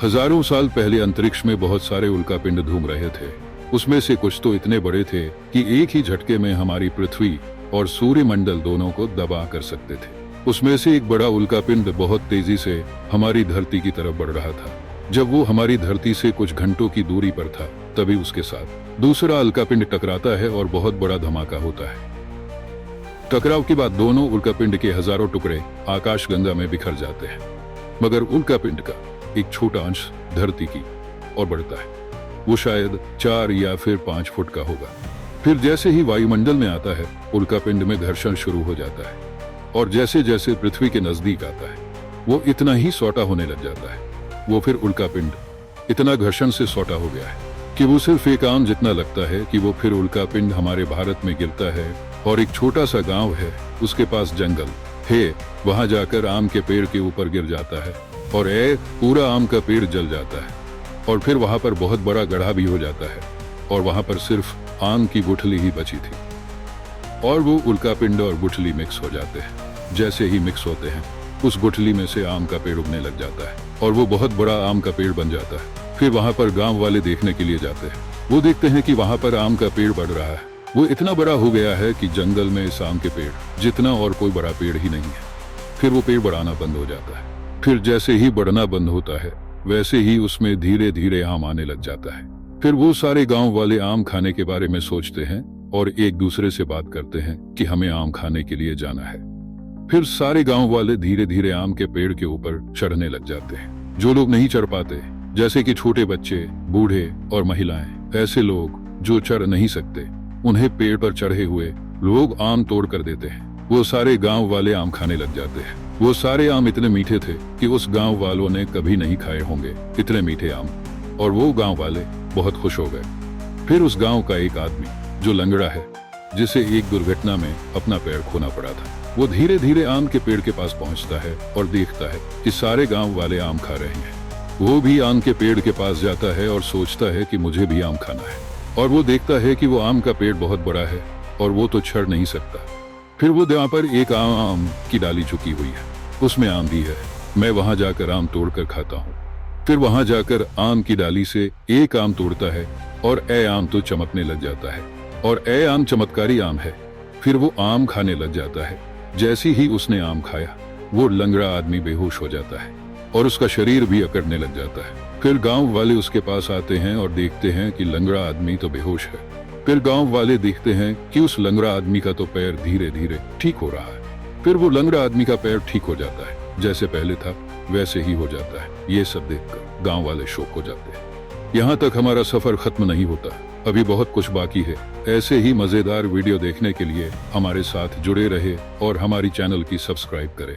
हजारों साल पहले अंतरिक्ष में बहुत सारे उल्कापिंड घूम रहे थे। उसमें से कुछ तो इतने बड़े थे कि एक ही झटके में हमारी पृथ्वी और सूर्यमंडल दोनों को दबा कर सकते थे। उसमें से एक बड़ा उल्कापिंड बहुत तेजी से हमारी धरती की तरफ बढ़ रहा था। जब वो हमारी धरती से कुछ घंटों की दूरी पर था, तभी उसके साथ दूसरा उल्कापिंड टकराता है और बहुत बड़ा धमाका होता है। टकराव के बाद दोनों उल्कापिंड के हजारों टुकड़े आकाशगंगा में बिखर जाते हैं, मगर उल्कापिंड का एक छोटा अंश धरती की ओर बढ़ता है। वो शायद 4 या फिर 5 फुट का होगा। फिर जैसे ही वायुमंडल में आता है, उल्कापिंड में घर्षण शुरू हो जाता है, और जैसे जैसे पृथ्वी के नजदीक आता है, वो इतना ही सौटा होने लग जाता है। वो फिर उल्कापिंड इतना घर्षण से सौटा हो गया है कि वो सिर्फ एक आम जितना लगता है कि वो फिर उल्कापिंड हमारे भारत में गिरता है, और एक छोटा सा गांव है, उसके पास जंगल है, वहां जाकर आम के पेड़ के ऊपर गिर जाता है और पूरा आम का पेड़ जल जाता है। और फिर वहां पर बहुत बड़ा गड्ढा भी हो जाता है, और वहां पर सिर्फ आम की गुठली ही बची थी, और वो उल्कापिंड और गुठली मिक्स हो जाते हैं। जैसे ही मिक्स होते हैं, उस गुठली में से आम का पेड़ उगने लग जाता है, और वो बहुत बड़ा आम का पेड़ बन जाता है। फिर वहां पर गांव वाले देखने के लिए जाते हैं। वो देखते हैं कि वहां पर आम का पेड़ बढ़ रहा है। वो इतना बड़ा हो गया है कि जंगल में इस आम के पेड़ जितना और कोई बड़ा पेड़ ही नहीं है। फिर वो पेड़ बढ़ाना बंद हो जाता है। फिर जैसे ही बढ़ना बंद होता है, वैसे ही उसमें धीरे धीरे आम आने लग जाता है। फिर वो सारे गांव वाले आम खाने के बारे में सोचते हैं और एक दूसरे से बात करते हैं कि हमें आम खाने के लिए जाना है। फिर सारे गांव वाले धीरे धीरे आम के पेड़ के ऊपर चढ़ने लग जाते हैं। जो लोग नहीं चढ़ पाते, जैसे कि छोटे बच्चे, बूढ़े और महिलाएं, ऐसे लोग जो चढ़ नहीं सकते, उन्हें पेड़ पर चढ़े हुए लोग आम तोड़ कर देते हैं। वो सारे गांव वाले आम खाने लग जाते हैं। वो सारे आम इतने मीठे थे कि उस गांव वालों ने कभी नहीं खाए होंगे इतने मीठे आम, और वो गांव वाले बहुत खुश हो गए। फिर उस गांव का एक आदमी जो लंगड़ा है, जिसे एक दुर्घटना में अपना पैर खोना पड़ा था, वो धीरे धीरे आम के पेड़ के पास पहुंचता है और देखता है कि सारे गांव वाले आम खा रहे हैं। वो भी आम के पेड़ के पास जाता है और सोचता है कि मुझे भी आम खाना है, और वो देखता है कि वो आम का पेड़ बहुत बड़ा है और वो तो चढ़ नहीं सकता। फिर वो वहां पर एक आम की डाली झुकी हुई है, उसमें आम भी है। मैं वहां जाकर आम तोड़कर खाता हूँ। फिर वहां जाकर आम की डाली से एक आम तोड़ता है, और आम तो चमकने लग जाता है, और आम चमत्कारी आम है। फिर वो आम खाने लग जाता है। जैसे ही उसने आम खाया, वो लंगड़ा आदमी बेहोश हो जाता है और उसका शरीर भी अकड़ने लग जाता है। फिर गांव वाले उसके पास आते हैं और देखते हैं कि लंगड़ा आदमी तो बेहोश है। फिर गांव वाले देखते हैं कि उस लंगड़ा आदमी का तो पैर धीरे धीरे ठीक हो रहा है। फिर वो लंगड़ा आदमी का पैर ठीक हो जाता है, जैसे पहले था वैसे ही हो जाता है। ये सब देखकर गांव वाले शौक हो जाते हैं। यहाँ तक हमारा सफर खत्म नहीं होता, अभी बहुत कुछ बाकी है। ऐसे ही मजेदार वीडियो देखने के लिए हमारे साथ जुड़े रहे और हमारी चैनल की सब्सक्राइब करें।